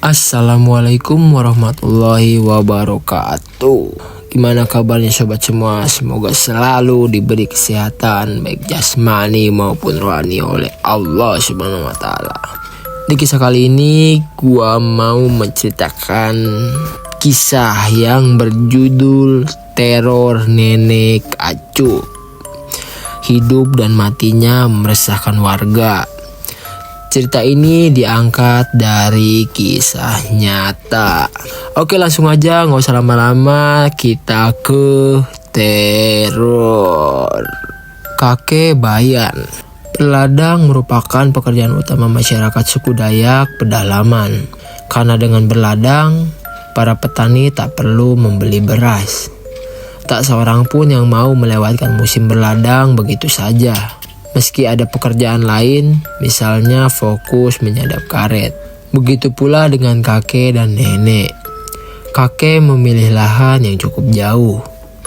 Assalamualaikum warahmatullahi wabarakatuh. Gimana kabarnya sobat semua? Semoga selalu diberi kesehatan baik jasmani maupun rohani oleh Allah Subhanahu wa taala. Di kisah kali ini gua mau menceritakan kisah yang berjudul Teror Nenek Acup. Hidup dan matinya meresahkan warga. Cerita ini diangkat dari kisah nyata. Oke, langsung aja, nggak usah lama-lama, kita ke teror. Kakek Bayan. Berladang merupakan pekerjaan utama masyarakat suku Dayak pedalaman. Karena dengan berladang, para petani tak perlu membeli beras. Tak seorang pun yang mau melewatkan musim berladang begitu saja. Meski ada pekerjaan lain, misalnya fokus menyadap karet. Begitu pula dengan kakek dan nenek. Kakek memilih lahan yang cukup jauh,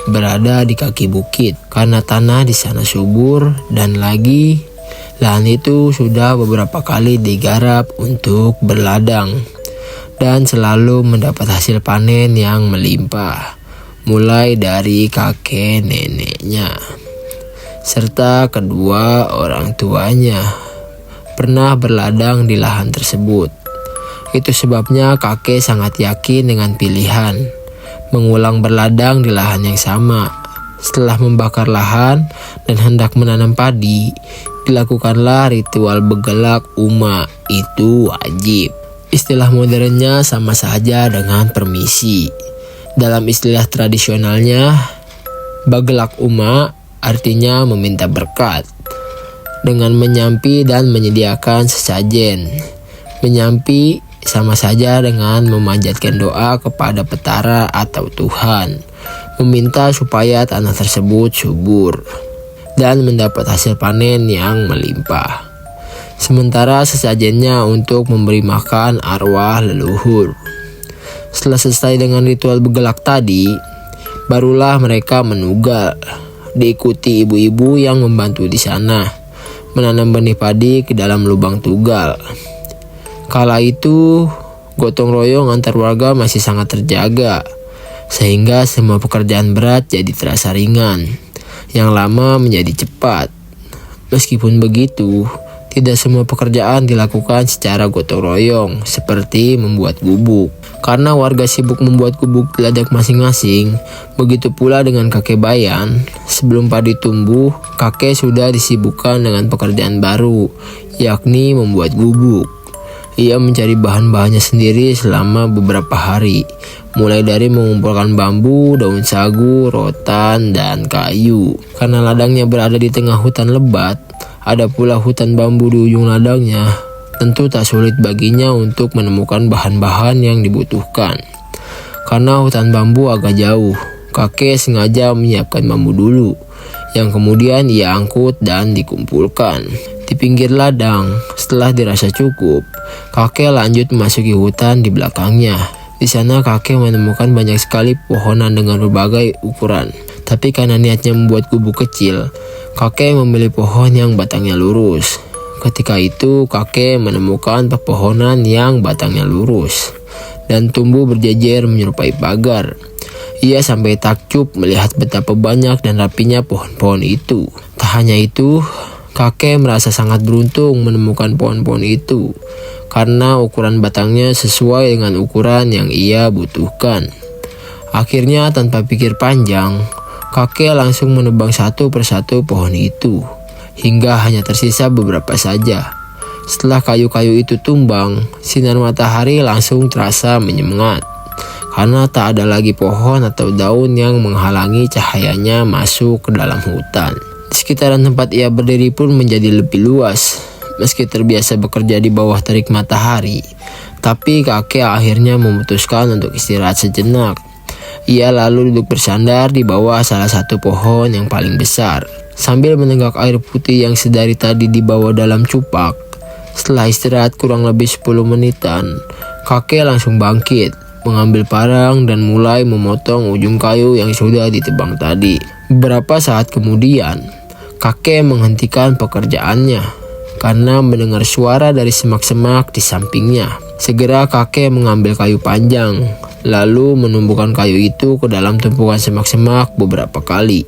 berada di kaki bukit, karena tanah di sana subur dan lagi lahan itu sudah beberapa kali digarap untuk berladang dan selalu mendapat hasil panen yang melimpah, mulai dari kakek neneknya serta kedua orang tuanya pernah berladang di lahan tersebut. Itu sebabnya kakek sangat yakin dengan pilihan mengulang berladang di lahan yang sama. Setelah membakar lahan dan hendak menanam padi, dilakukanlah ritual begelak uma. Itu wajib. Istilah modernnya sama saja dengan permisi. Dalam istilah tradisionalnya, begelak uma artinya meminta berkat dengan menyampi dan menyediakan sesajen. Menyampi sama saja dengan memanjatkan doa kepada petara atau Tuhan, meminta supaya tanah tersebut subur dan mendapat hasil panen yang melimpah. Sementara sesajennya untuk memberi makan arwah leluhur. Setelah selesai dengan ritual begelak tadi, barulah mereka menugal. Diikuti ibu-ibu yang membantu di sana menanam benih padi ke dalam lubang tugal. Kala itu gotong royong antar warga masih sangat terjaga, sehingga semua pekerjaan berat jadi terasa ringan, yang lama menjadi cepat. Meskipun begitu, tidak semua pekerjaan dilakukan secara gotong royong seperti membuat gubuk. Karena warga sibuk membuat gubuk di ladang masing-masing, begitu pula dengan kakek Bayan. Sebelum padi tumbuh, kakek sudah disibukkan dengan pekerjaan baru, yakni membuat gubuk. Ia mencari bahan-bahannya sendiri selama beberapa hari, mulai dari mengumpulkan bambu, daun sagu, rotan, dan kayu. Karena ladangnya berada di tengah hutan lebat, ada pula hutan bambu di ujung ladangnya. Tentu tak sulit baginya untuk menemukan bahan-bahan yang dibutuhkan. Karena hutan bambu agak jauh, kakek sengaja menyiapkan bambu dulu, yang kemudian ia angkut dan dikumpulkan di pinggir ladang. Setelah dirasa cukup, kakek lanjut memasuki hutan di belakangnya. Di sana kakek menemukan banyak sekali pohonan dengan berbagai ukuran. Tapi karena niatnya membuat gubuk kecil, kakek memilih pohon yang batangnya lurus. Ketika itu kakek menemukan pepohonan yang batangnya lurus dan tumbuh berjejer menyerupai pagar. Ia sampai takjub melihat betapa banyak dan rapinya pohon-pohon itu. Tak hanya itu, kakek merasa sangat beruntung menemukan pohon-pohon itu karena ukuran batangnya sesuai dengan ukuran yang ia butuhkan. Akhirnya tanpa pikir panjang, kakek langsung menebang satu persatu pohon itu, hingga hanya tersisa beberapa saja. Setelah kayu-kayu itu tumbang, sinar matahari langsung terasa menyemangat, karena tak ada lagi pohon atau daun yang menghalangi cahayanya masuk ke dalam hutan. Di sekitaran tempat ia berdiri pun menjadi lebih luas. Meski terbiasa bekerja di bawah terik matahari, tapi kakek akhirnya memutuskan untuk istirahat sejenak. Ia lalu duduk bersandar di bawah salah satu pohon yang paling besar, sambil menenggak air putih yang sedari tadi dibawa dalam cupak. Setelah istirahat kurang lebih 10 menitan, kakek langsung bangkit, mengambil parang dan mulai memotong ujung kayu yang sudah ditebang tadi. Beberapa saat kemudian, kakek menghentikan pekerjaannya karena mendengar suara dari semak-semak di sampingnya. Segera kakek mengambil kayu panjang, lalu menumbuhkan kayu itu ke dalam tumpukan semak-semak beberapa kali.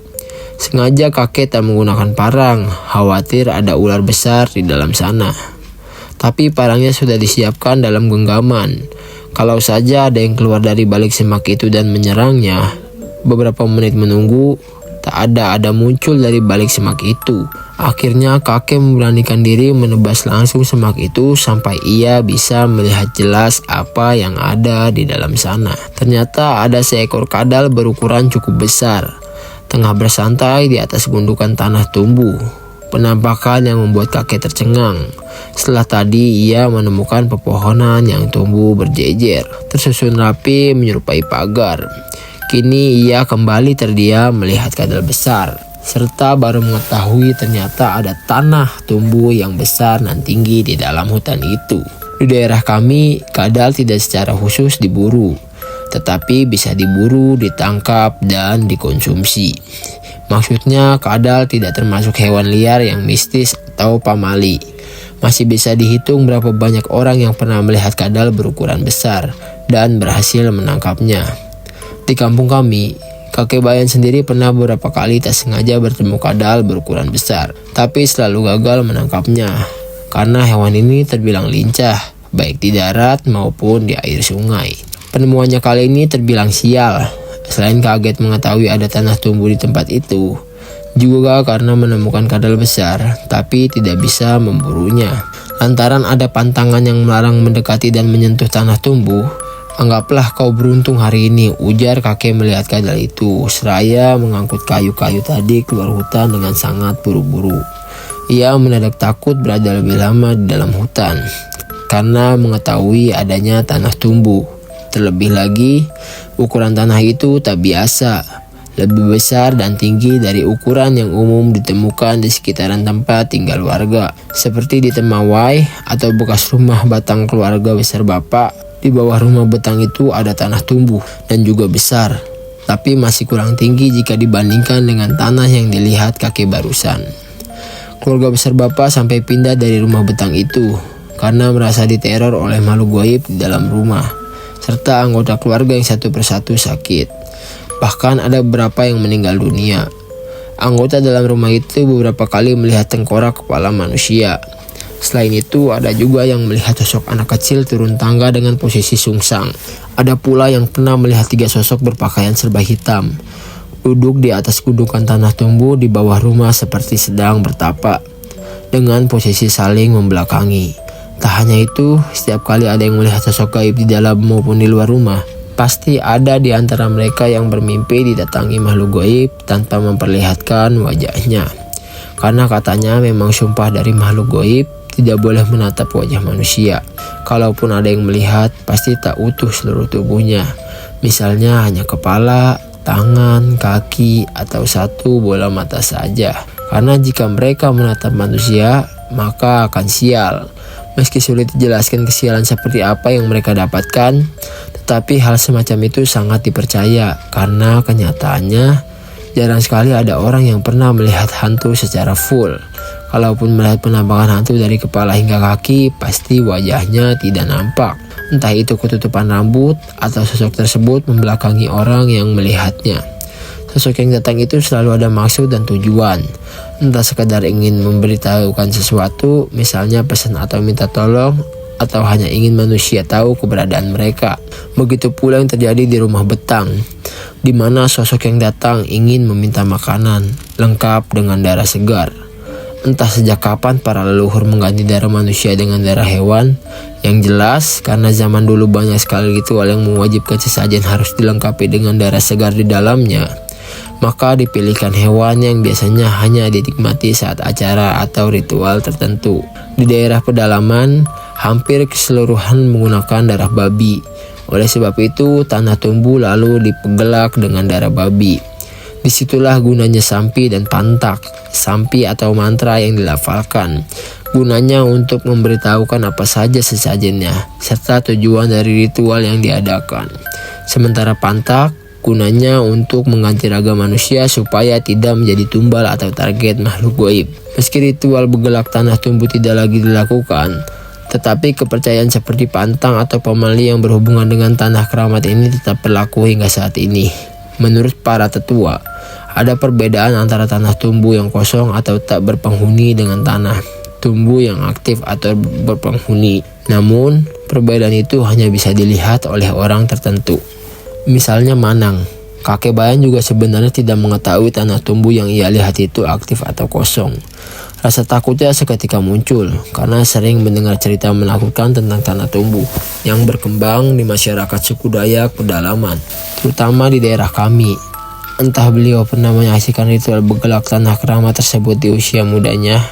Sengaja kakek tak menggunakan parang, khawatir ada ular besar di dalam sana. Tapi parangnya sudah disiapkan dalam genggaman. Kalau saja ada yang keluar dari balik semak itu dan menyerangnya, beberapa menit menunggu, tak ada muncul dari balik semak itu. Akhirnya kakek memberanikan diri menebas langsung semak itu sampai ia bisa melihat jelas apa yang ada di dalam sana. Ternyata ada seekor kadal berukuran cukup besar, tengah bersantai di atas gundukan tanah tumbuh. Penampakan yang membuat kakek tercengang. Setelah tadi ia menemukan pepohonan yang tumbuh berjejer, tersusun rapi menyerupai pagar. Kini ia kembali terdiam melihat kadal besar, serta baru mengetahui ternyata ada tanah tumbuh yang besar dan tinggi di dalam hutan itu. Di daerah kami, kadal tidak secara khusus diburu, tetapi bisa diburu, ditangkap, dan dikonsumsi. Maksudnya, kadal tidak termasuk hewan liar yang mistis atau pamali. Masih bisa dihitung berapa banyak orang yang pernah melihat kadal berukuran besar dan berhasil menangkapnya. Di kampung kami, kakek Bayan sendiri pernah beberapa kali tak sengaja bertemu kadal berukuran besar, tapi selalu gagal menangkapnya karena hewan ini terbilang lincah, baik di darat maupun di air sungai. Penemuannya kali ini terbilang sial. Selain kaget mengetahui ada tanah tumbuh di tempat itu, juga karena menemukan kadal besar, tapi tidak bisa memburunya. Lantaran ada pantangan yang melarang mendekati dan menyentuh tanah tumbuh. Anggaplah kau beruntung hari ini, ujar kakek melihat kadal itu, seraya mengangkut kayu-kayu tadi keluar hutan dengan sangat buru-buru. Ia mendadak takut berada lebih lama di dalam hutan, karena mengetahui adanya tanah tumbuh. Terlebih lagi, ukuran tanah itu tak biasa, lebih besar dan tinggi dari ukuran yang umum ditemukan di sekitaran tempat tinggal warga, seperti di Temawai atau bekas rumah batang keluarga besar bapak. Di bawah rumah betang itu ada tanah tumbuh dan juga besar, tapi masih kurang tinggi jika dibandingkan dengan tanah yang dilihat kakek barusan. Keluarga besar bapak sampai pindah dari rumah betang itu karena merasa diteror oleh makhluk gaib di dalam rumah, serta anggota keluarga yang satu persatu sakit. Bahkan ada beberapa yang meninggal dunia. Anggota dalam rumah itu beberapa kali melihat tengkorak kepala manusia. Selain itu, ada juga yang melihat sosok anak kecil turun tangga dengan posisi sungsang. Ada pula yang pernah melihat 3 sosok berpakaian serba hitam, duduk di atas gundukan tanah tumbuh di bawah rumah seperti sedang bertapa, dengan posisi saling membelakangi. Tak hanya itu, setiap kali ada yang melihat sosok gaib di dalam maupun di luar rumah, pasti ada di antara mereka yang bermimpi didatangi makhluk gaib tanpa memperlihatkan wajahnya. Karena katanya memang sumpah dari makhluk gaib tidak boleh menatap wajah manusia. Kalaupun ada yang melihat, pasti tak utuh seluruh tubuhnya. Misalnya hanya kepala, tangan, kaki, atau satu bola mata saja. Karena jika mereka menatap manusia, maka akan sial. Meski sulit dijelaskan kesialan seperti apa yang mereka dapatkan, tetapi hal semacam itu sangat dipercaya karena kenyataannya jarang sekali ada orang yang pernah melihat hantu secara full. Kalaupun melihat penampakan hantu dari kepala hingga kaki, pasti wajahnya tidak nampak. Entah itu ketutupan rambut atau sosok tersebut membelakangi orang yang melihatnya. Sosok yang datang itu selalu ada maksud dan tujuan. Entah sekadar ingin memberitahukan sesuatu, misalnya pesan atau minta tolong, atau hanya ingin manusia tahu keberadaan mereka. Begitu pula yang terjadi di rumah betang, di mana sosok yang datang ingin meminta makanan lengkap dengan darah segar. Entah sejak kapan para leluhur mengganti darah manusia dengan darah hewan. Yang jelas, karena zaman dulu banyak sekali ritual yang mewajibkan sesajen harus dilengkapi dengan darah segar di dalamnya, maka dipilihkan hewan yang biasanya hanya dinikmati saat acara atau ritual tertentu. Di daerah pedalaman, hampir keseluruhan menggunakan darah babi. Oleh sebab itu, tanah tumbuh lalu dipegelak dengan darah babi. Disitulah gunanya sampi dan pantak. Sampi atau mantra yang dilafalkan, gunanya untuk memberitahukan apa saja sesajennya, serta tujuan dari ritual yang diadakan. Sementara pantak, gunanya untuk mengganti raga manusia supaya tidak menjadi tumbal atau target makhluk gaib. Meski ritual begelak tanah tumbuh tidak lagi dilakukan, Tetapi kepercayaan seperti pantang atau pamali yang berhubungan dengan tanah keramat ini tetap berlaku hingga saat ini. Menurut para tetua, ada perbedaan antara tanah tumbuh yang kosong atau tak berpenghuni dengan tanah tumbuh yang aktif atau berpenghuni. Namun, perbedaan itu hanya bisa dilihat oleh orang tertentu. Misalnya Manang, kakek Bayan juga sebenarnya tidak mengetahui tanah tumbuh yang ia lihat itu aktif atau kosong. Rasa takutnya seketika muncul karena sering mendengar cerita menakutkan tentang tanah tumbuh yang berkembang di masyarakat suku Dayak pedalaman, terutama di daerah kami. Entah beliau pernah menyaksikan ritual bergelak tanah keramat tersebut di usia mudanya,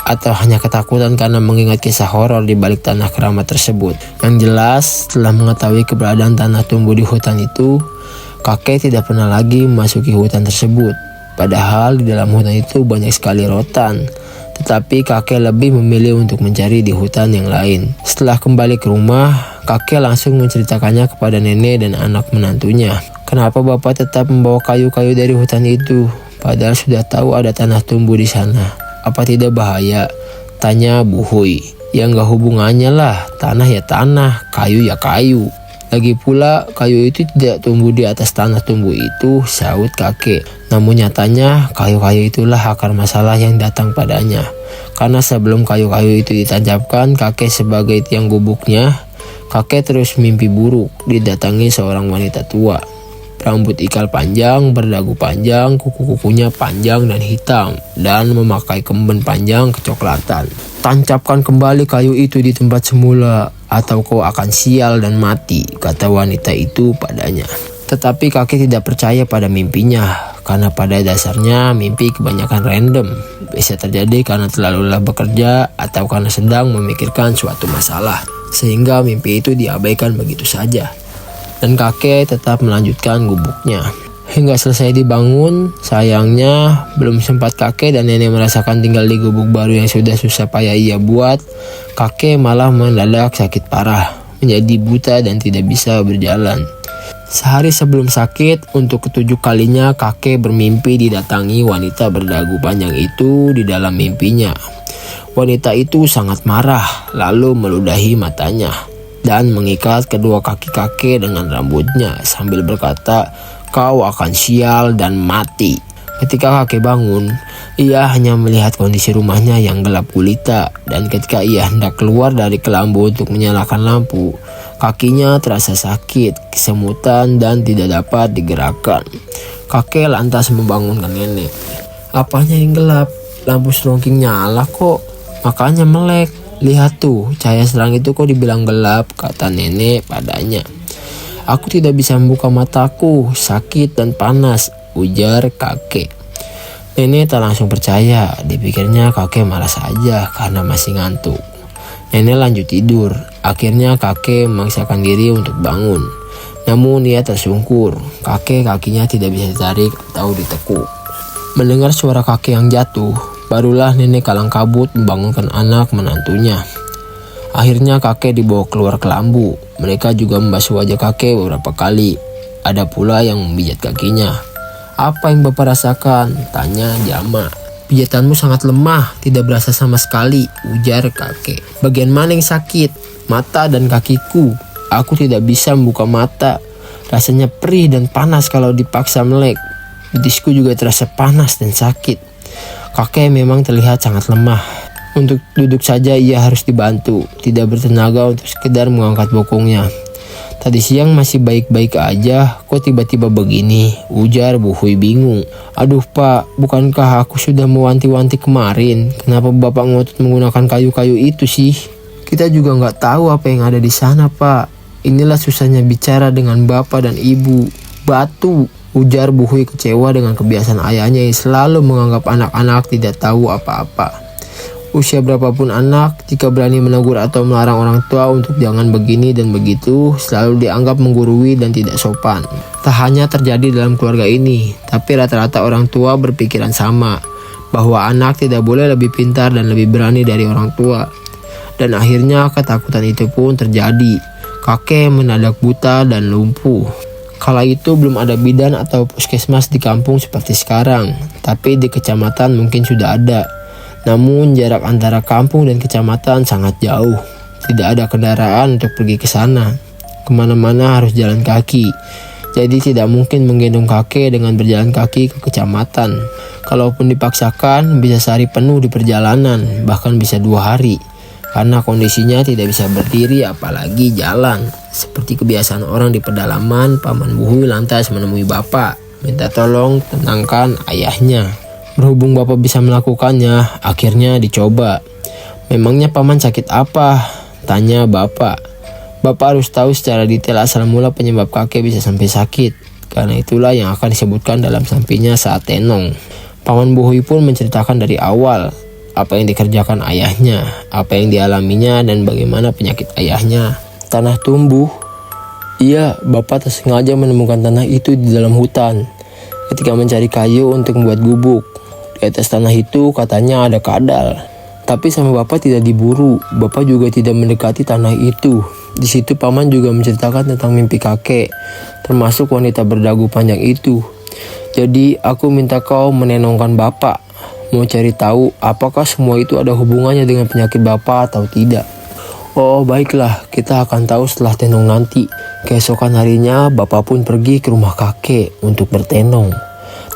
atau hanya ketakutan karena mengingat kisah horor di balik tanah keramat tersebut. Yang jelas, setelah mengetahui keberadaan tanah tumbuh di hutan itu, kakek tidak pernah lagi memasuki hutan tersebut. Padahal di dalam hutan itu banyak sekali rotan. Tetapi kakek lebih memilih untuk mencari di hutan yang lain. Setelah kembali ke rumah, kakek langsung menceritakannya kepada nenek dan anak menantunya. Kenapa bapak tetap membawa kayu-kayu dari hutan itu, padahal sudah tahu ada tanah tumbuh di sana? Apa tidak bahaya? Tanya Bu Hui. Ya nggak hubungannya lah, tanah ya tanah, kayu ya kayu. Lagi pula kayu itu tidak tumbuh di atas tanah tumbuh itu, sahut kakek. Namun nyatanya kayu-kayu itulah akar masalah yang datang padanya. Karena sebelum kayu-kayu itu ditancapkan kakek sebagai tiang gubuknya, kakek terus mimpi buruk didatangi seorang wanita tua. Rambut ikal panjang, berdagu panjang, kuku-kukunya panjang dan hitam, dan memakai kemben panjang kecoklatan. Tancapkan kembali kayu itu di tempat semula, atau kau akan sial dan mati, kata wanita itu padanya. Tetapi kakek tidak percaya pada mimpinya, karena pada dasarnya mimpi kebanyakan random. Bisa terjadi karena terlalu lelah bekerja, atau karena sedang memikirkan suatu masalah, sehingga mimpi itu diabaikan begitu saja. Dan kakek tetap melanjutkan gubuknya. Hingga selesai dibangun, sayangnya belum sempat kakek dan nenek merasakan tinggal di gubuk baru yang sudah susah payah ia buat, kakek malah mendadak sakit parah, menjadi buta dan tidak bisa berjalan. Sehari sebelum sakit, untuk ketujuh kalinya kakek bermimpi didatangi wanita berdagu panjang itu di dalam mimpinya. Wanita itu sangat marah, lalu meludahi matanya dan mengikat kedua kaki kakek dengan rambutnya sambil berkata, "Kau akan sial dan mati." Ketika kakek bangun, ia hanya melihat kondisi rumahnya yang gelap gulita, dan ketika ia hendak keluar dari kelambu untuk menyalakan lampu, kakinya terasa sakit, kesemutan, dan tidak dapat digerakkan. Kakek lantas membangunkan nenek. "Apanya yang gelap? Lampu strongking nyala kok, makanya melek. Lihat tuh, cahaya serang itu kok dibilang gelap," kata nenek padanya. "Aku tidak bisa membuka mataku, sakit dan panas," ujar kakek. Nenek tak langsung percaya, dipikirnya kakek malas saja karena masih ngantuk. Nenek lanjut tidur. Akhirnya kakek memaksakan diri untuk bangun. Namun ia tersungkur, kakinya tidak bisa ditarik atau ditekuk. Mendengar suara kakek yang jatuh, barulah nenek kalang kabut membangunkan anak menantunya. Akhirnya kakek dibawa keluar kelambu. Mereka juga membasuh wajah kakek beberapa kali. Ada pula yang memijat kakinya. "Apa yang bapak rasakan?" tanya Jama. "Pijatanmu sangat lemah, tidak berasa sama sekali," ujar kakek. "Bagian mana yang sakit?" "Mata dan kakiku. Aku tidak bisa membuka mata. Rasanya perih dan panas kalau dipaksa melek. Betisku juga terasa panas dan sakit." Kakek memang terlihat sangat lemah. Untuk duduk saja ia harus dibantu, tidak bertenaga untuk sekedar mengangkat bokongnya. "Tadi siang masih baik-baik aja, kok tiba-tiba begini?" ujar Bu Hui bingung. "Aduh Pak, bukankah aku sudah mewanti-wanti kemarin? Kenapa Bapak ngotot menggunakan kayu-kayu itu sih? Kita juga nggak tahu apa yang ada di sana Pak. Inilah susahnya bicara dengan Bapak dan Ibu. Batu," ujar Bu Hui kecewa dengan kebiasaan ayahnya yang selalu menganggap anak-anak tidak tahu apa-apa. Usia berapapun anak, jika berani menegur atau melarang orang tua untuk jangan begini dan begitu, selalu dianggap menggurui dan tidak sopan. Tak hanya terjadi dalam keluarga ini, tapi rata-rata orang tua berpikiran sama, bahwa anak tidak boleh lebih pintar dan lebih berani dari orang tua. Dan akhirnya ketakutan itu pun terjadi. Kakek mendadak buta dan lumpuh. Kala itu belum ada bidan atau puskesmas di kampung seperti sekarang, tapi di kecamatan mungkin sudah ada. Namun jarak antara kampung dan kecamatan sangat jauh. tidak ada kendaraan untuk pergi ke sana. Kemana-mana harus jalan kaki. Jadi tidak mungkin menggendong kakek dengan berjalan kaki ke kecamatan. Kalaupun dipaksakan, bisa sehari penuh di perjalanan, bahkan bisa 2 hari. Karena kondisinya tidak bisa berdiri apalagi jalan. Seperti kebiasaan orang di pedalaman, Paman Buhui lantas menemui bapak, minta tolong tenangkan ayahnya. Berhubung bapak bisa melakukannya, akhirnya dicoba. Memangnya paman sakit apa? Tanya bapak. Bapak harus tahu secara detail asal mula penyebab kakek bisa sampai sakit. Karena itulah yang akan disebutkan dalam sampainya saat tenong. Paman Buhui pun menceritakan dari awal apa yang dikerjakan ayahnya, apa yang dialaminya, dan bagaimana penyakit ayahnya. Tanah tumbuh. Iya, bapak tak sengaja menemukan tanah itu di dalam hutan ketika mencari kayu untuk membuat gubuk. Di atas tanah itu katanya ada kadal. Tapi sama bapak tidak diburu. Bapak juga tidak mendekati tanah itu. Di situ paman juga menceritakan tentang mimpi kakek, termasuk wanita berdagu panjang itu. Jadi aku minta kau menenongkan bapak. Mau cari tahu apakah semua itu ada hubungannya dengan penyakit bapak atau tidak. Oh baiklah, kita akan tahu setelah tenong nanti. Keesokan harinya bapak pun pergi ke rumah kakek untuk bertenong.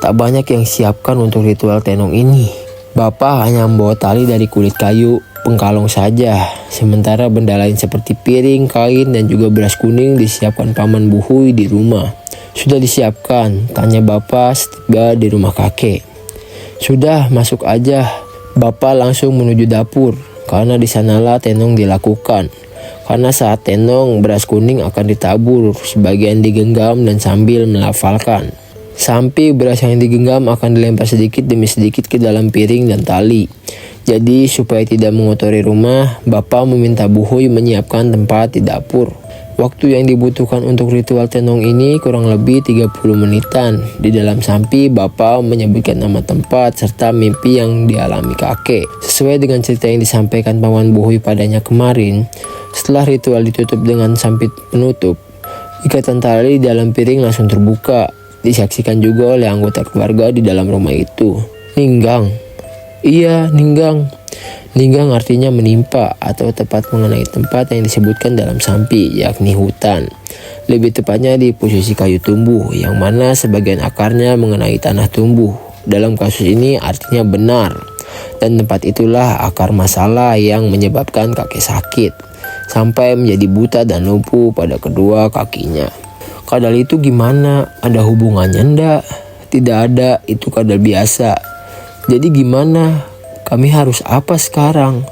Tak banyak yang siapkan untuk ritual tenong ini. Bapak hanya membawa tali dari kulit kayu, pengkalong saja. Sementara benda lain seperti piring, kain, dan juga beras kuning disiapkan Paman Buhui di rumah. Sudah disiapkan, tanya bapak setiba di rumah kakek. Sudah, masuk aja. Bapak langsung menuju dapur, karena di sanalah tenong dilakukan. Karena saat tenong, beras kuning akan ditabur, sebagian digenggam dan sambil melafalkan. Sampai beras yang digenggam akan dilempar sedikit demi sedikit ke dalam piring dan tali. Jadi supaya tidak mengotori rumah, Bapak meminta Buhui menyiapkan tempat di dapur. Waktu yang dibutuhkan untuk ritual tenong ini kurang lebih 30 menitan. Di dalam sampi, Bapak menyebutkan nama tempat serta mimpi yang dialami kakek. Sesuai dengan cerita yang disampaikan Paman Buhui padanya kemarin, setelah ritual ditutup dengan sampit penutup, ikatan tali di dalam piring langsung terbuka. Disaksikan juga oleh anggota keluarga di dalam rumah itu. Ninggang. Iya, ninggang. Ninggang artinya menimpa atau tepat mengenai tempat yang disebutkan dalam sampi, yakni hutan. Lebih tepatnya di posisi kayu tumbuh, yang mana sebagian akarnya mengenai tanah tumbuh. Dalam kasus ini artinya benar. Dan tempat itulah akar masalah yang menyebabkan kakek sakit, sampai menjadi buta dan lumpuh pada kedua kakinya. Kadal itu gimana? Ada hubungannya ndak? Tidak ada, itu kadal biasa. Jadi gimana? Kami harus apa sekarang?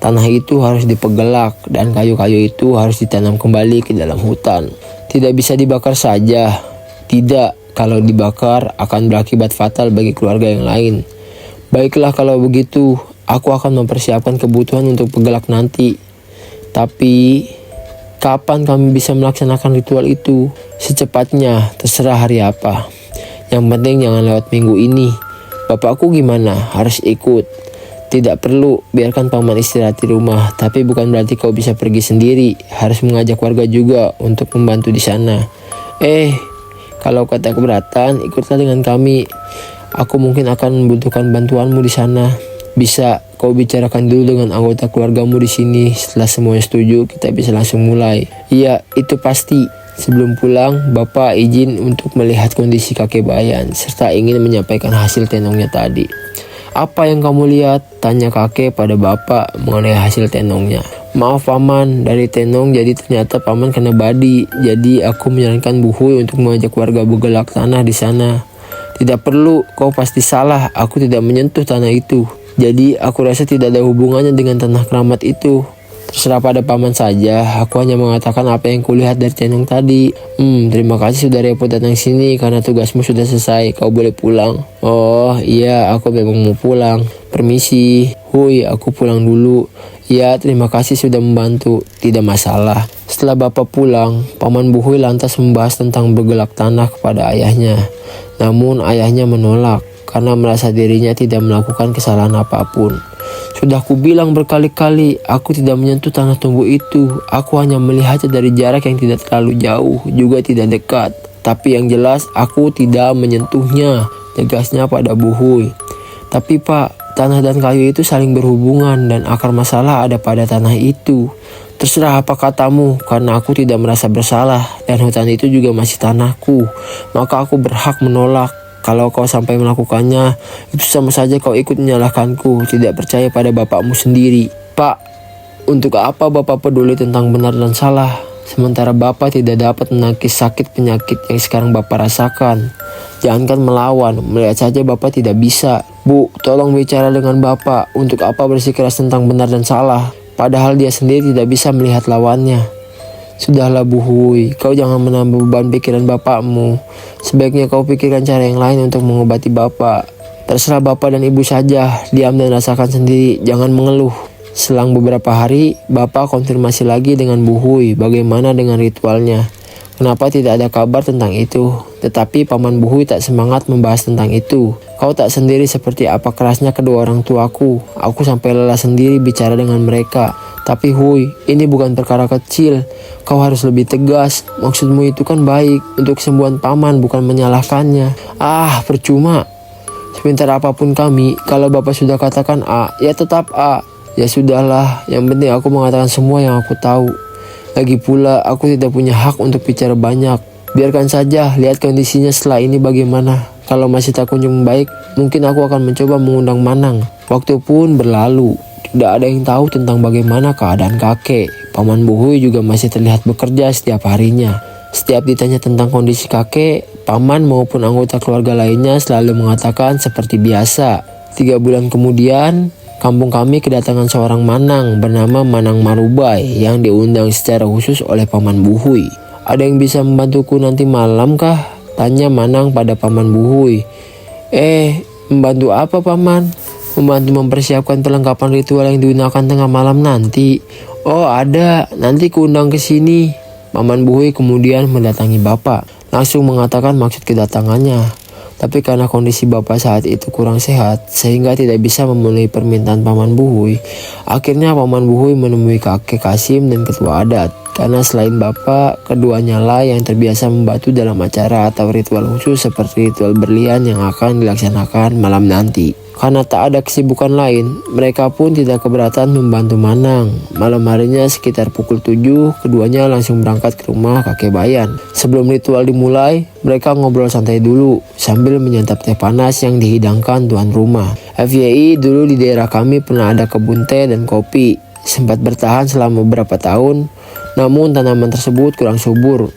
Tanah itu harus dipegelak dan kayu-kayu itu harus ditanam kembali ke dalam hutan. Tidak bisa dibakar saja. Tidak, kalau dibakar akan berakibat fatal bagi keluarga yang lain. Baiklah kalau begitu, aku akan mempersiapkan kebutuhan untuk pegelak nanti. Tapi, kapan kami bisa melaksanakan ritual itu? Secepatnya, terserah hari apa. Yang penting jangan lewat minggu ini. Bapakku gimana? Harus ikut. Tidak perlu, biarkan paman istirahat di rumah. Tapi bukan berarti kau bisa pergi sendiri. Harus mengajak warga juga untuk membantu di sana. Kalau kata keberatan, ikutlah dengan kami. Aku mungkin akan membutuhkan bantuanmu di sana. Bisa, kau bicarakan dulu dengan anggota keluargamu di sini. Setelah semuanya setuju, kita bisa langsung mulai. Iya, itu pasti. Sebelum pulang, Bapak izin untuk melihat kondisi kakek Bayan, serta ingin menyampaikan hasil tenongnya tadi. Apa yang kamu lihat? Tanya kakek pada bapak mengenai hasil tenongnya. Maaf paman, dari tenong jadi ternyata paman kena badi. Jadi aku menyarankan Buhui untuk mengajak warga bergelak tanah di sana. Tidak perlu, kau pasti salah. Aku tidak menyentuh tanah itu. Jadi aku rasa tidak ada hubungannya dengan tanah keramat itu. Terserah pada paman saja, aku hanya mengatakan apa yang kulihat dari tenong tadi. Terima kasih sudah repot datang sini karena tugasmu sudah selesai, kau boleh pulang. Oh iya, aku memang mau pulang. Permisi, Hui, aku pulang dulu. Ya, terima kasih sudah membantu, tidak masalah. Setelah bapak pulang, Paman Buhui lantas membahas tentang bergelak tanah kepada ayahnya. Namun ayahnya menolak karena merasa dirinya tidak melakukan kesalahan apapun. Sudah kubilang berkali-kali, aku tidak menyentuh tanah tumbuh itu. Aku hanya melihatnya dari jarak yang tidak terlalu jauh, juga tidak dekat. Tapi yang jelas, aku tidak menyentuhnya, tegasnya pada Buhui. Tapi pak, tanah dan kayu itu saling berhubungan dan akar masalah ada pada tanah itu. Terserah apa katamu, karena aku tidak merasa bersalah dan hutan itu juga masih tanahku. Maka aku berhak menolak. Kalau kau sampai melakukannya, itu sama saja kau ikut menyalahkanku, tidak percaya pada bapakmu sendiri. Pak, untuk apa Bapak peduli tentang benar dan salah? Sementara Bapak tidak dapat menangkis sakit penyakit yang sekarang Bapak rasakan. Jangankan melawan, melihat saja Bapak tidak bisa. Bu, tolong bicara dengan Bapak. Untuk apa bersikeras tentang benar dan salah? Padahal dia sendiri tidak bisa melihat lawannya. Sudahlah Bu Hui, kau jangan menambah beban pikiran bapakmu. Sebaiknya kau pikirkan cara yang lain untuk mengobati bapak. Terserah bapak dan ibu saja, diam dan rasakan sendiri, jangan mengeluh. Selang beberapa hari, bapak konfirmasi lagi dengan Bu Hui bagaimana dengan ritualnya. Kenapa tidak ada kabar tentang itu? Tetapi Paman Bu Hui tak semangat membahas tentang itu. Kau tak sendiri seperti apa kerasnya kedua orang tuaku. Aku sampai lelah sendiri bicara dengan mereka. Tapi Hui, ini bukan perkara kecil. Kau harus lebih tegas. Maksudmu itu kan baik. Untuk kesembuhan Paman, bukan menyalahkannya. Percuma. Sebentar apapun kami, kalau Bapak sudah katakan A, ya tetap A. Ya sudahlah, yang penting aku mengatakan semua yang aku tahu. Lagi pula aku tidak punya hak untuk bicara banyak. Biarkan saja, lihat kondisinya setelah ini bagaimana. Kalau masih tak kunjung membaik, mungkin aku akan mencoba mengundang Manang. Waktu pun berlalu. Tidak ada yang tahu tentang bagaimana keadaan kakek. Paman Bu Hui juga masih terlihat bekerja setiap harinya. Setiap ditanya tentang kondisi kakek, paman maupun anggota keluarga lainnya selalu mengatakan seperti biasa. 3 bulan kemudian, kampung kami kedatangan seorang Manang bernama Manang Marubai yang diundang secara khusus oleh Paman Bu Hui. Ada yang bisa membantuku nanti malam kah? Tanya Manang pada Paman Bu Hui. Membantu apa Paman? Membantu mempersiapkan perlengkapan ritual yang digunakan tengah malam nanti. Oh ada, nanti kuundang ke sini. Paman Bu Hui kemudian mendatangi bapak. Langsung mengatakan maksud kedatangannya. Tapi karena kondisi bapak saat itu kurang sehat, sehingga tidak bisa memenuhi permintaan Paman Bu Hui. Akhirnya Paman Bu Hui menemui kakek Kasim dan ketua adat. Karena selain bapak, keduanya lah yang terbiasa membantu dalam acara atau ritual khusus seperti ritual berlian yang akan dilaksanakan malam nanti. Karena tak ada kesibukan lain, mereka pun tidak keberatan membantu Manang. Malam harinya sekitar pukul 7, keduanya langsung berangkat ke rumah kakek Bayan. Sebelum ritual dimulai, mereka ngobrol santai dulu sambil menyantap teh panas yang dihidangkan tuan rumah. FYI, dulu di daerah kami pernah ada kebun teh dan kopi. Sempat bertahan selama beberapa tahun, namun tanaman tersebut kurang subur.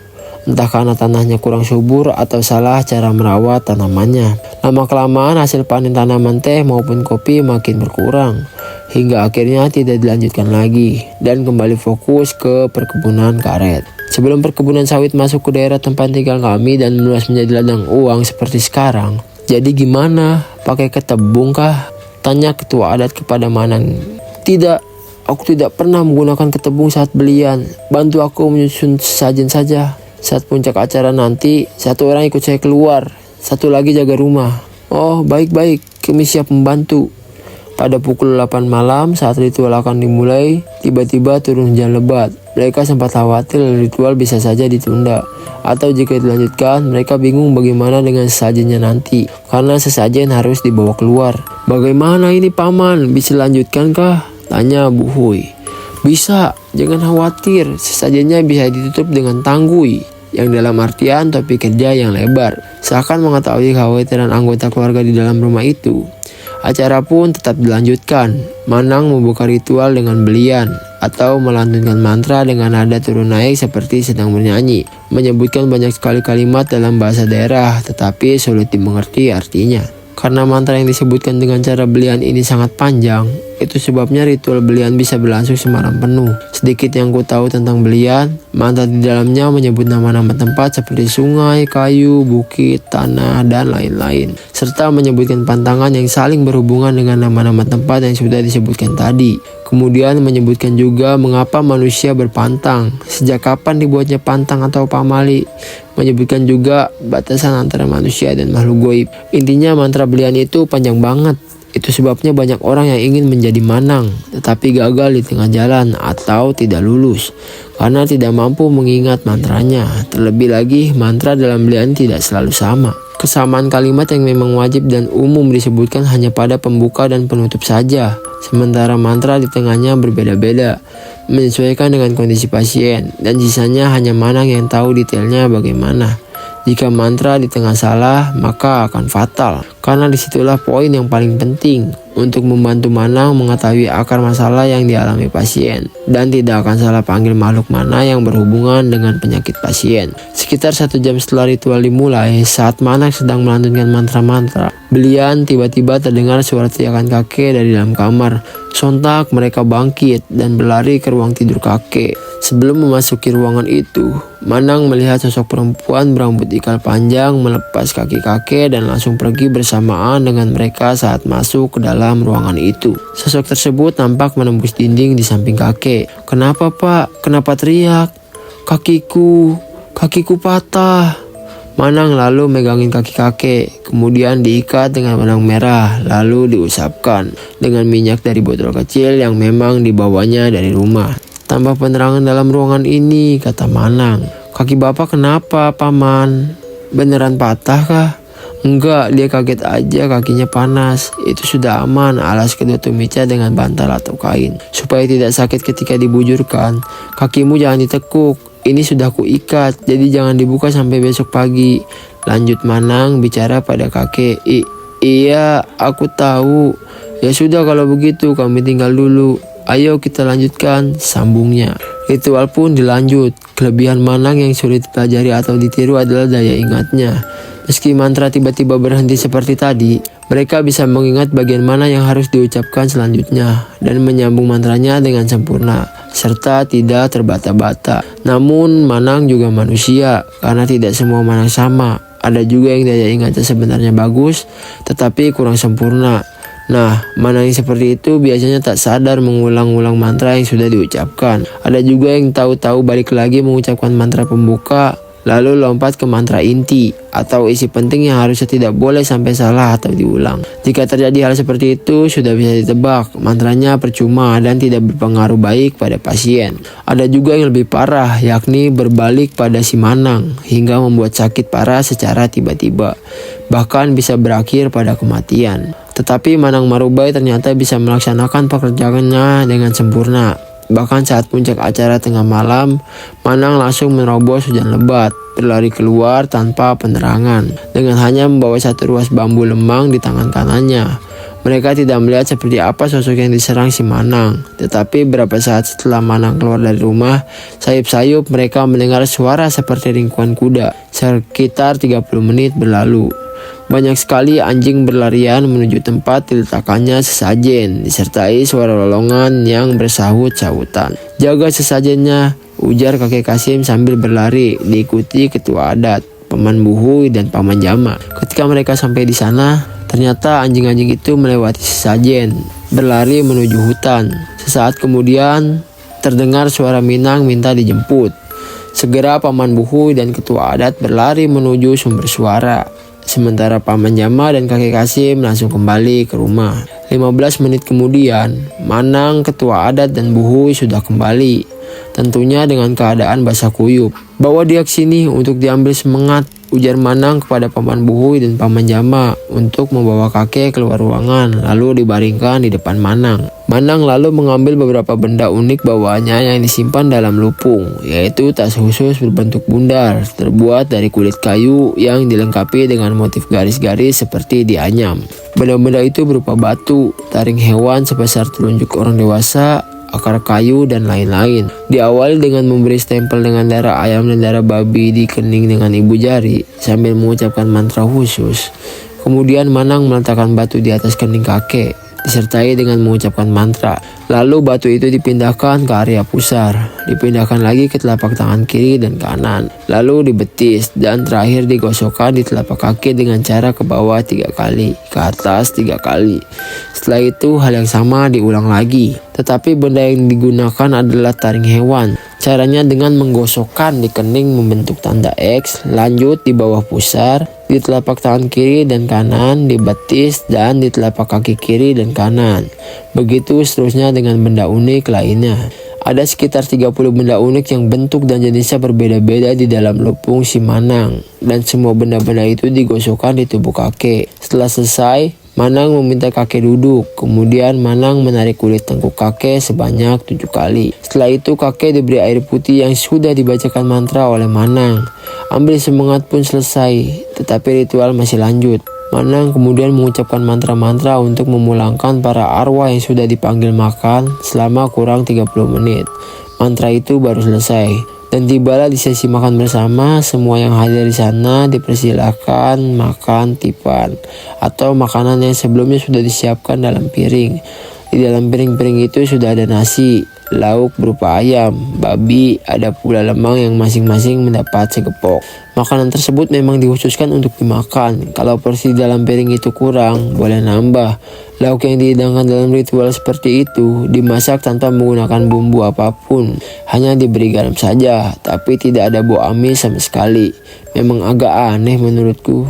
Entah karena tanahnya kurang subur atau salah cara merawat tanamannya. Lama-kelamaan hasil panen tanaman teh maupun kopi makin berkurang. Hingga akhirnya tidak dilanjutkan lagi dan kembali fokus ke perkebunan karet. Sebelum perkebunan sawit masuk ke daerah tempat tinggal kami dan meluas menjadi ladang uang seperti sekarang. Jadi gimana? Pakai ketebung kah? Tanya ketua adat kepada Manang. Tidak, aku tidak pernah menggunakan ketebung saat belian. Bantu aku menyusun sesajen saja. Saat puncak acara nanti, 1 orang ikut saya keluar, 1 lagi jaga rumah. Oh, baik-baik, kami siap membantu. Pada pukul 8 malam saat ritual akan dimulai, tiba-tiba turun hujan lebat. Mereka sempat khawatir ritual bisa saja ditunda. Atau jika dilanjutkan, mereka bingung bagaimana dengan sesajennya nanti. Karena sesajen harus dibawa keluar. Bagaimana ini Paman, bisa lanjutkan kah? Tanya Bu Hui. Bisa, jangan khawatir, sesajennya bisa ditutup dengan tanggui. Yang dalam artian topi kerja yang lebar. Seakan mengetahui kekhawatiran anggota keluarga di dalam rumah itu. Acara pun tetap dilanjutkan. Manang membuka ritual dengan belian atau melantunkan mantra dengan nada turun naik seperti sedang bernyanyi. Menyebutkan banyak sekali kalimat dalam bahasa daerah tetapi sulit dimengerti artinya. Karena mantra yang disebutkan dengan cara belian ini sangat panjang, itu sebabnya ritual belian bisa berlangsung semalam penuh. Sedikit yang ku tahu tentang belian, mantra di dalamnya menyebut nama-nama tempat seperti sungai, kayu, bukit, tanah, dan lain-lain. Serta menyebutkan pantangan yang saling berhubungan dengan nama-nama tempat yang sudah disebutkan tadi. Kemudian menyebutkan juga mengapa manusia berpantang, sejak kapan dibuatnya pantang atau pamali. Menyebutkan juga batasan antara manusia dan makhluk goib. Intinya mantra belian itu panjang banget. Itu sebabnya banyak orang yang ingin menjadi Manang, tetapi gagal di tengah jalan atau tidak lulus. Karena tidak mampu mengingat mantranya. Terlebih lagi mantra dalam belian tidak selalu sama. Kesamaan kalimat yang memang wajib dan umum disebutkan hanya pada pembuka dan penutup saja. sementara mantra di tengahnya berbeda-beda, menyesuaikan dengan kondisi pasien, dan sisanya hanya Manang yang tahu detailnya bagaimana. Jika mantra di tengah salah, maka akan fatal, karena disitulah poin yang paling penting untuk membantu Manang mengetahui akar masalah yang dialami pasien, dan tidak akan salah panggil makhluk mana yang berhubungan dengan penyakit pasien. Sekitar 1 jam setelah ritual dimulai, saat Manang sedang melantunkan mantra-mantra, belian tiba-tiba terdengar suara teriakan kakek dari dalam kamar. Sontak mereka bangkit dan berlari ke ruang tidur kakek. Sebelum memasuki ruangan itu, Manang melihat sosok perempuan berambut ikal panjang melepas kaki kakek dan langsung pergi bersamaan dengan mereka saat masuk ke dalam ruangan itu. Sosok tersebut tampak menembus dinding di samping kakek. "Kenapa, Pak? Kenapa teriak? Kakiku patah." Manang lalu megangin kaki kakek, kemudian diikat dengan benang merah, lalu diusapkan dengan minyak dari botol kecil yang memang dibawanya dari rumah. "Tambah penerangan dalam ruangan ini," kata Manang. "Kaki bapak kenapa, Paman? Beneran patah kah?" "Enggak, dia kaget aja, kakinya panas. Itu sudah aman," alas kedua tumica dengan bantal atau kain. "Supaya tidak sakit ketika dibujurkan, kakimu jangan ditekuk. Ini sudah kuikat, jadi jangan dibuka sampai besok pagi," lanjut Manang bicara pada kakek. Iya, aku tahu. Ya sudah kalau begitu, kami tinggal dulu. Ayo kita lanjutkan," sambungnya. Ritual pun dilanjut. Kelebihan Manang yang sulit dipelajari atau ditiru adalah daya ingatnya. Meski mantra tiba-tiba berhenti seperti tadi, mereka bisa mengingat bagian mana yang harus diucapkan selanjutnya dan menyambung mantranya dengan sempurna, serta tidak terbata-bata. Namun Manang juga manusia, karena tidak semua Manang sama. Ada juga yang daya ingatnya sebenarnya bagus, tetapi kurang sempurna. Nah, Manang yang seperti itu biasanya tak sadar mengulang-ulang mantra yang sudah diucapkan. Ada juga yang tahu-tahu balik lagi mengucapkan mantra pembuka, lalu lompat ke mantra inti atau isi penting yang harusnya tidak boleh sampai salah atau diulang. Jika terjadi hal seperti itu, sudah bisa ditebak mantranya percuma dan tidak berpengaruh baik pada pasien. Ada juga yang lebih parah, yakni berbalik pada si Manang hingga membuat sakit parah secara tiba-tiba, bahkan bisa berakhir pada kematian. Tetapi Manang Marubai ternyata bisa melaksanakan pekerjaannya dengan sempurna. Bahkan saat puncak acara tengah malam, Manang langsung menerobos hujan lebat, berlari keluar tanpa penerangan, dengan hanya membawa satu ruas bambu lemang di tangan kanannya. Mereka tidak melihat seperti apa sosok yang diserang si Manang. Tetapi beberapa saat setelah Manang keluar dari rumah, sayup-sayup mereka mendengar suara seperti ringkuan kuda. Sekitar 30 menit berlalu. Banyak sekali anjing berlarian menuju tempat diletakkannya sesajen, disertai suara lolongan yang bersahut-sahutan. "Jaga sesajennya," ujar kakek Kasim sambil berlari, diikuti ketua adat, Paman Buhui, dan Paman Jama. Ketika mereka sampai di sana, ternyata anjing-anjing itu melewati sesajen, berlari menuju hutan. Sesaat kemudian, terdengar suara Minang minta dijemput. Segera Paman Buhui dan ketua adat berlari menuju sumber suara. Sementara Paman Jama dan kakek Kasim langsung kembali ke rumah. 15 menit kemudian, Manang, ketua adat, dan Buhui sudah kembali. Tentunya dengan keadaan basah kuyup. "Bawa dia ke sini untuk diambil semangat," ujar Manang kepada Paman Buhui dan Paman Jama untuk membawa kakek keluar ruangan, lalu dibaringkan di depan Manang. Manang lalu mengambil beberapa benda unik bawaannya yang disimpan dalam lupung, yaitu tas khusus berbentuk bundar, terbuat dari kulit kayu yang dilengkapi dengan motif garis-garis seperti dianyam. Benda-benda itu berupa batu, taring hewan sebesar telunjuk orang dewasa, akar kayu, dan lain-lain. Diawali dengan memberi stempel dengan darah ayam dan darah babi di kening dengan ibu jari sambil mengucapkan mantra khusus. Kemudian Manang meletakkan batu di atas kening kakek, disertai dengan mengucapkan mantra. Lalu batu itu dipindahkan ke area pusar, dipindahkan lagi ke telapak tangan kiri dan kanan, lalu dibetis, dan terakhir digosokkan di telapak kaki dengan cara ke bawah 3 kali, ke atas 3 kali. Setelah itu hal yang sama diulang lagi, tetapi benda yang digunakan adalah taring hewan. Caranya dengan menggosokkan di kening membentuk tanda X, lanjut di bawah pusar, di telapak tangan kiri dan kanan, di betis, dan di telapak kaki kiri dan kanan. Begitu seterusnya dengan benda unik lainnya. Ada sekitar 30 benda unik yang bentuk dan jenisnya berbeda-beda di dalam lupung si Manang, dan semua benda-benda itu digosokkan di tubuh kakek. Setelah selesai, Manang meminta kakek duduk, kemudian Manang menarik kulit tengkuk kakek sebanyak 7 kali. Setelah itu kakek diberi air putih yang sudah dibacakan mantra oleh Manang. Ambil semangat pun selesai, tetapi ritual masih lanjut. Manang kemudian mengucapkan mantra-mantra untuk memulangkan para arwah yang sudah dipanggil makan selama kurang 30 menit. Mantra itu baru selesai. Dan tibalah di sesi makan bersama, semua yang hadir di sana dipersilakan makan tipan atau makanan yang sebelumnya sudah disiapkan dalam piring. Di dalam piring-piring itu sudah ada nasi, lauk berupa ayam, babi, ada pula lemang yang masing-masing mendapat segepok. Makanan tersebut memang dikhususkan untuk dimakan. Kalau porsi dalam piring itu kurang, boleh nambah. Lauk yang dihidangkan dalam ritual seperti itu dimasak tanpa menggunakan bumbu apapun, hanya diberi garam saja, tapi tidak ada bau amis sama sekali. Memang agak aneh menurutku.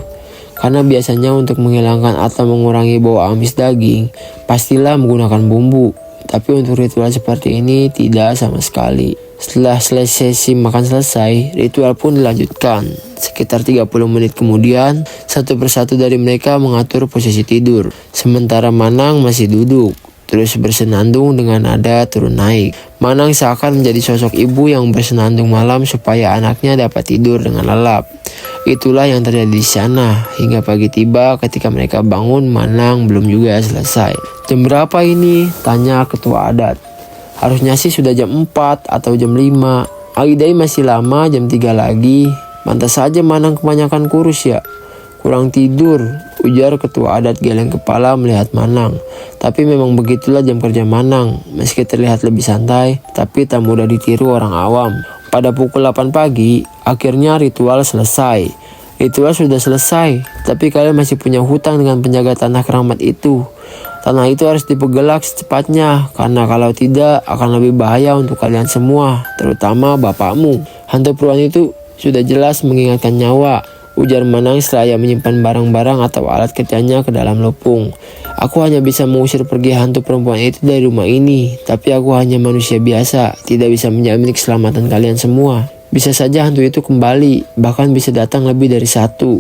Karena biasanya untuk menghilangkan atau mengurangi bau amis daging, pastilah menggunakan bumbu. Tapi untuk ritual seperti ini tidak sama sekali. Setelah sesi makan selesai, ritual pun dilanjutkan. Sekitar 30 menit kemudian, satu persatu dari mereka mengatur posisi tidur. Sementara Manang masih duduk, terus bersenandung dengan nada turun naik. Manang seakan menjadi sosok ibu yang bersenandung malam supaya anaknya dapat tidur dengan lelap. Itulah yang terjadi di sana. Hingga pagi tiba, ketika mereka bangun, Manang belum juga selesai. Jam berapa ini? Tanya ketua adat. Harusnya sih sudah jam 4 atau jam 5. Aidai masih lama, jam 3 lagi. Pantas saja Manang kebanyakan kurus ya. Kurang tidur, ujar ketua adat geleng kepala melihat Manang. Tapi memang begitulah jam kerja Manang. Meski terlihat lebih santai, tapi tak mudah ditiru orang awam. Pada pukul 8 pagi, akhirnya ritual selesai. Ritual sudah selesai, tapi kalian masih punya hutang dengan penjaga tanah keramat itu. Tanah itu harus dipergelak secepatnya, karena kalau tidak akan lebih bahaya untuk kalian semua, terutama bapakmu. Hantu peruan itu sudah jelas mengingatkan nyawa, ujar Manang seraya menyimpan barang-barang atau alat kerjanya ke dalam lopung. Aku hanya bisa mengusir pergi hantu perempuan itu dari rumah ini, tapi aku hanya manusia biasa, tidak bisa menjamin keselamatan kalian semua. Bisa saja hantu itu kembali, bahkan bisa datang lebih dari satu.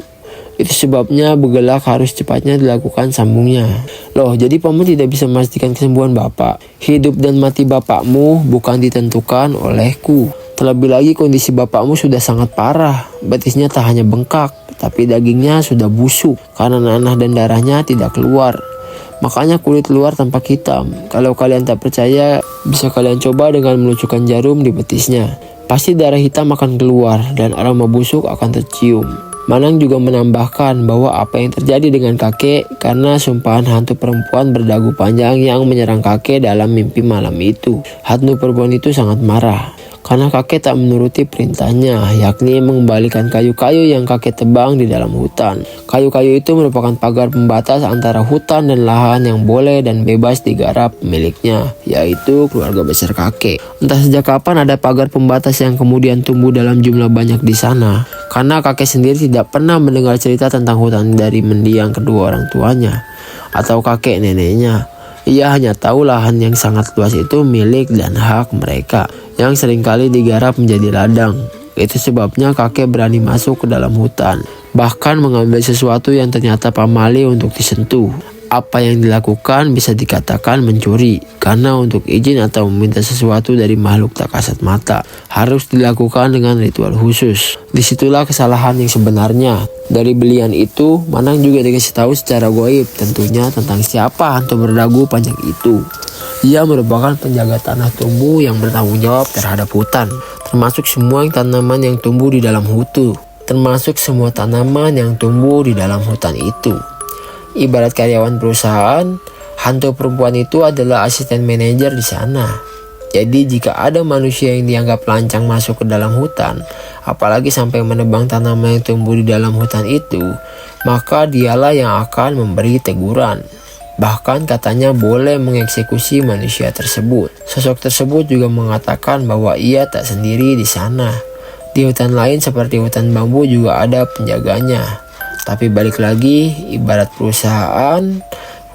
Itu sebabnya bergelak harus cepatnya dilakukan, sambungnya. Loh, jadi paman tidak bisa memastikan kesembuhan bapak. Hidup dan mati bapakmu bukan ditentukan olehku. Terlebih lagi kondisi bapakmu sudah sangat parah. Betisnya tak hanya bengkak, tapi dagingnya sudah busuk karena nanah dan darahnya tidak keluar. Makanya kulit luar tampak hitam. Kalau kalian tak percaya, bisa kalian coba dengan menunjukkan jarum di betisnya. Pasti darah hitam akan keluar dan aroma busuk akan tercium. Manang juga menambahkan bahwa apa yang terjadi dengan kakek karena sumpahan hantu perempuan berdagu panjang yang menyerang kakek dalam mimpi malam itu. Hantu perempuan itu sangat marah karena kakek tak menuruti perintahnya, yakni mengembalikan kayu-kayu yang kakek tebang di dalam hutan. Kayu-kayu itu merupakan pagar pembatas antara hutan dan lahan yang boleh dan bebas digarap miliknya, yaitu keluarga besar kakek. Entah sejak kapan ada pagar pembatas yang kemudian tumbuh dalam jumlah banyak di sana, karena kakek sendiri tidak pernah mendengar cerita tentang hutan dari mendiang kedua orang tuanya atau kakek neneknya. Ia hanya tahu lahan yang sangat luas itu milik dan hak mereka, yang seringkali digarap menjadi ladang. Itu sebabnya kakek berani masuk ke dalam hutan, bahkan mengambil sesuatu yang ternyata pamali untuk disentuh. Apa yang dilakukan bisa dikatakan mencuri, karena untuk izin atau meminta sesuatu dari makhluk tak kasat mata harus dilakukan dengan ritual khusus. Disitulah kesalahan yang sebenarnya. Dari belian itu, Manang juga dikasih tahu secara goib tentunya tentang siapa hantu berdagu panjang itu. Ia merupakan penjaga tanah tumbuh yang bertanggung jawab terhadap hutan, termasuk semua tanaman yang tumbuh di dalam hutan, hutan itu. Ibarat karyawan perusahaan, hantu perempuan itu adalah asisten manajer di sana. Jadi jika ada manusia yang dianggap lancang masuk ke dalam hutan, apalagi sampai menebang tanaman yang tumbuh di dalam hutan itu, maka dialah yang akan memberi teguran. Bahkan katanya boleh mengeksekusi manusia tersebut. Sosok tersebut juga mengatakan bahwa ia tak sendiri di sana. Di hutan lain seperti hutan bambu juga ada penjaganya. Tapi balik lagi, ibarat perusahaan,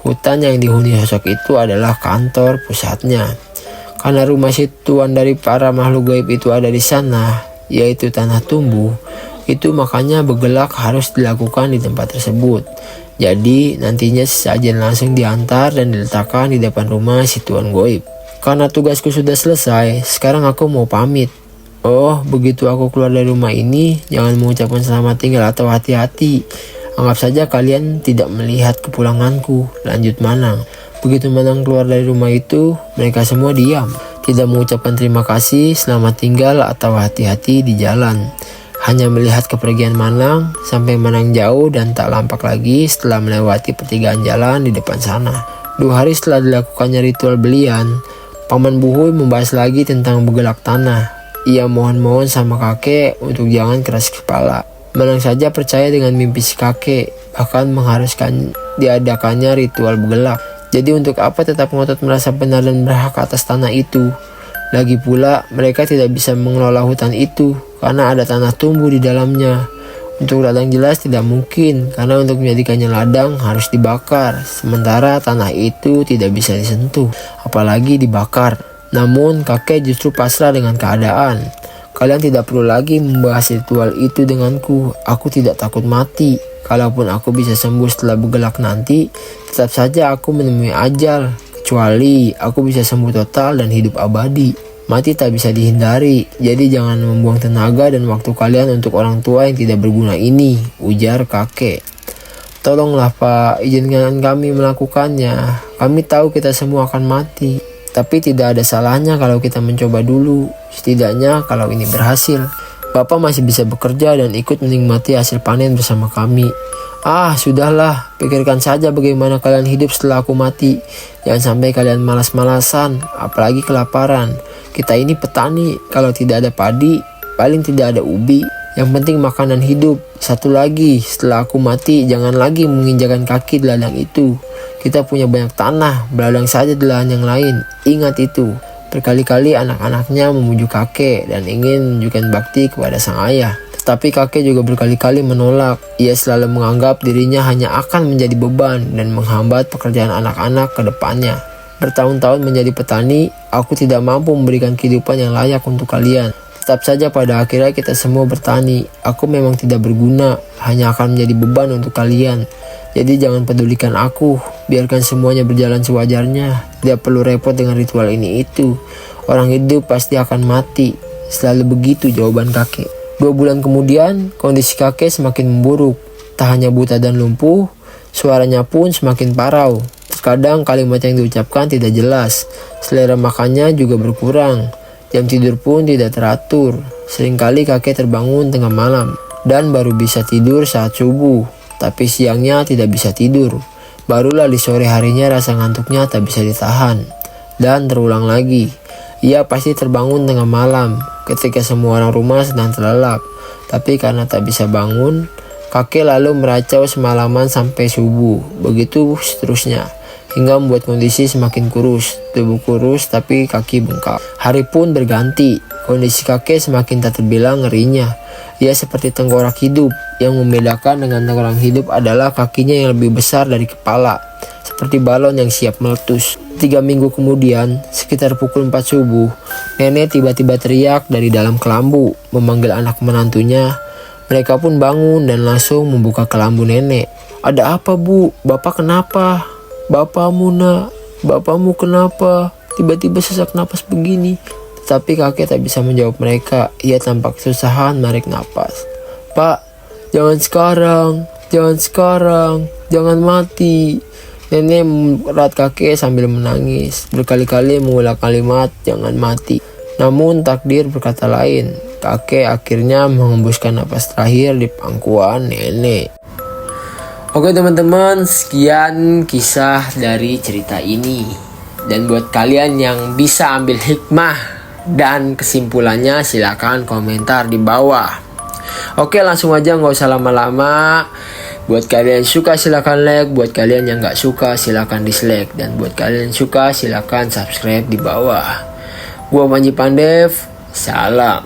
hutan yang dihuni sosok itu adalah kantor pusatnya. Karena rumah situan dari para makhluk gaib itu ada di sana, yaitu tanah tumbuh, Itu makanya bergelak harus dilakukan di tempat tersebut. Jadi nantinya sesajen langsung diantar dan diletakkan di depan rumah si tuan goib. Karena tugasku sudah selesai, sekarang aku mau pamit. Oh, begitu aku keluar dari rumah ini, jangan mengucapkan selamat tinggal atau hati-hati. Anggap saja kalian tidak melihat kepulanganku. Lanjut Manang. Begitu Manang keluar dari rumah itu, mereka semua diam. Tidak mengucapkan terima kasih, selamat tinggal atau hati-hati di jalan. Hanya melihat kepergian Manang sampai Manang jauh dan tak lampak lagi setelah melewati pertigaan jalan di depan sana. 2 hari setelah dilakukannya ritual belian, Paman Buhui membahas lagi tentang bergelak tanah. Ia mohon-mohon sama kakek untuk jangan keras kepala. Manang saja percaya dengan mimpi si kakek, bahkan mengharuskan diadakannya ritual bergelak. Jadi untuk apa tetap ngotot merasa benar dan berhak atas tanah itu? Lagi pula mereka tidak bisa mengelola hutan itu karena ada tanah tumbuh di dalamnya. Untuk ladang jelas tidak mungkin karena untuk menjadikannya ladang harus dibakar. Sementara tanah itu tidak bisa disentuh, apalagi dibakar. Namun kakek justru pasrah dengan keadaan. Kalian tidak perlu lagi membahas ritual itu denganku. Aku tidak takut mati. Kalaupun aku bisa sembuh setelah bergelak nanti, tetap saja aku menemui ajal. Kecuali aku bisa sembuh total dan hidup abadi. Mati tak bisa dihindari, jadi jangan membuang tenaga dan waktu kalian untuk orang tua yang tidak berguna ini, ujar kakek. Tolonglah Pak, izinkan kami melakukannya. Kami tahu kita semua akan mati, tapi tidak ada salahnya kalau kita mencoba dulu. Setidaknya kalau ini berhasil, Bapak masih bisa bekerja dan ikut menikmati hasil panen bersama kami. Ah, sudahlah, pikirkan saja bagaimana kalian hidup setelah aku mati. Jangan sampai kalian malas-malasan, apalagi kelaparan. Kita ini petani, kalau tidak ada padi, paling tidak ada ubi. Yang penting makanan hidup. Satu lagi, setelah aku mati, jangan lagi menginjakan kaki di ladang itu. Kita punya banyak tanah, berladang saja di lahan yang lain. Ingat itu. Berkali-kali anak-anaknya memuju kakek dan ingin menunjukkan bakti kepada sang ayah. Tapi kakek juga berkali-kali menolak. Ia selalu menganggap dirinya hanya akan menjadi beban dan menghambat pekerjaan anak-anak ke depannya. Bertahun-tahun menjadi petani, aku tidak mampu memberikan kehidupan yang layak untuk kalian. Tetap saja pada akhirnya kita semua bertani. Aku memang tidak berguna, hanya akan menjadi beban untuk kalian. Jadi jangan pedulikan aku, biarkan semuanya berjalan sewajarnya. Tidak perlu repot dengan ritual ini itu. Orang hidup pasti akan mati. Selalu begitu jawaban kakek. 2 bulan kemudian, kondisi kakek semakin memburuk. Tak hanya buta dan lumpuh, suaranya pun semakin parau. Terkadang kalimat yang diucapkan tidak jelas. Selera makannya juga berkurang. Jam tidur pun tidak teratur. Seringkali kakek terbangun tengah malam dan baru bisa tidur saat subuh. Tapi siangnya tidak bisa tidur. Barulah di sore harinya rasa ngantuknya tak bisa ditahan. Dan terulang lagi. Ia pasti terbangun tengah malam ketika semua orang rumah sedang terlelap. Tapi karena tak bisa bangun, kakek lalu meracau semalaman sampai subuh. Begitu seterusnya, hingga membuat kondisi semakin kurus. Tubuh kurus tapi kaki bengkak. Hari pun berganti. Kondisi kakek semakin tak terbilang ngerinya. Ia seperti tengkorak hidup. Yang membedakan dengan tengkorak hidup adalah kakinya yang lebih besar dari kepala, seperti balon yang siap meletus. 3 minggu kemudian, sekitar pukul 4 subuh, nenek tiba-tiba teriak dari dalam kelambu, memanggil anak menantunya. Mereka pun bangun dan langsung membuka kelambu nenek. Ada apa Bu? Bapak kenapa? Bapakmu nak, bapakmu kenapa? Tiba-tiba sesak napas begini. Tetapi kakek tak bisa menjawab mereka. Ia tampak kesusahan menarik napas. Pak, jangan sekarang, jangan sekarang, jangan mati. Nenek merat kakek sambil menangis. Berkali-kali mengulang kalimat jangan mati. Namun takdir berkata lain. Kakek akhirnya mengembuskan napas terakhir di pangkuan nenek. Oke teman-teman, sekian kisah dari cerita ini. Dan buat kalian yang bisa ambil hikmah dan kesimpulannya, silakan komentar di bawah. Oke, langsung aja, nggak usah lama-lama. Buat kalian suka silakan like, buat kalian yang nggak suka silakan dislike, dan buat kalian suka silakan subscribe di bawah. Gua Panji Pandev, salam.